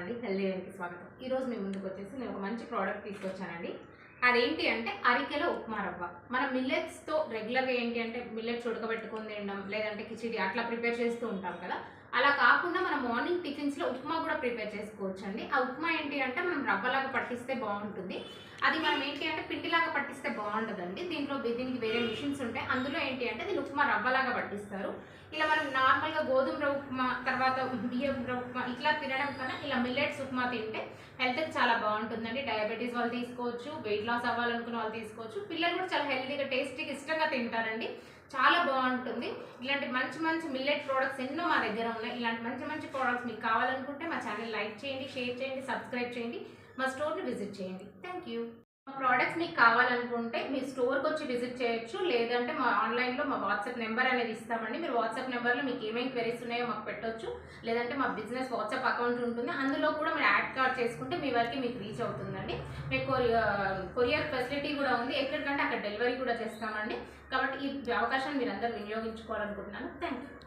అండి, హెల్దీ లైఫ్కి స్వాగతం. ఈరోజు మీ ముందుకు వచ్చేసి నేను ఒక మంచి ప్రోడక్ట్ తీసుకొచ్చానండి. అదేంటి అంటే అరికెల ఉప్మా రవ్వ. మనం మిల్లెట్స్తో రెగ్యులర్గా ఏంటి అంటే మిల్లెట్స్ ఉడకబెట్టుకొని తినడం, లేదంటే కిచిడి అట్లా ప్రిపేర్ చేస్తూ ఉంటాం కదా. అలా కాకుండా మనం మార్నింగ్ టిఫిన్స్లో ఉప్మా కూడా ప్రిపేర్ చేసుకోవచ్చు అండి. ఆ ఉప్మా ఏంటి అంటే మనం రవ్వలాగా పట్టిస్తే బాగుంటుంది. అది మనం ఏంటి అంటే పిండిలాగా పట్టిస్తే బాగుంటుందండి. దీనికి వేరే మిషన్స్ ఉంటాయి. అందులో ఏంటి అంటే దీని ఉప్మా రవ్వలాగా పట్టిస్తారు. ఇలా మనం నార్మల్గా గోధుమ రవ్వ ఉప్మా, తర్వాత బియ్యం రవ్వ ఉప్మా ఇట్లా తినడం కన్నా ఇలా మిల్లెట్స్ ఉప్మా తింటే హెల్త్కి చాలా బాగుంటుందండి. డయాబెటీస్ వాళ్ళు తీసుకోవచ్చు, వెయిట్ లాస్ అవ్వాలనుకున్న వాళ్ళు తీసుకోవచ్చు. పిల్లలు కూడా చాలా హెల్తీగా టేస్టీగా ఇష్టంగా తింటారండి. చాలా బాగుంటుంది. ఇలాంటి మంచి మంచి మిల్లెట్ ప్రోడక్ట్స్ ఎన్నో మా దగ్గర ఉన్నాయి. ఇలాంటి మంచి మంచి ప్రోడక్ట్స్ మీకు కావాలనుకుంటే మా ఛానల్ లైక్ చేయండి, షేర్ చేయండి, సబ్స్క్రైబ్ చేయండి, మా స్టోర్ని విజిట్ చేయండి. Thank you. మా ప్రోడక్ట్స్ మీకు కావాలనుకుంటే మీ స్టోర్కి వచ్చి విజిట్ చేయొచ్చు, లేదంటే మా ఆన్లైన్లో మా వాట్సాప్ నెంబర్ అనేది ఇస్తామండి. మీరు వాట్సాప్ నెంబర్లో మీకు ఏమేమి క్వెరీస్ ఉన్నాయో మాకు పెట్టవచ్చు, లేదంటే మా బిజినెస్ వాట్సాప్ అకౌంట్ ఉంటుంది, అందులో కూడా మీరు యాడ్ కార్డ్ చేసుకుంటే మీ వరకు మీకు రీచ్ అవుతుందండి. మీకు కొరియర్ ఫెసిలిటీ కూడా ఉంది. ఎక్కడికంటే అక్కడ డెలివరీ కూడా చేస్తామండి. కాబట్టి ఈ అవకాశాన్ని మీరు అందరూ వినియోగించుకోవాలనుకుంటున్నాను. Thank you.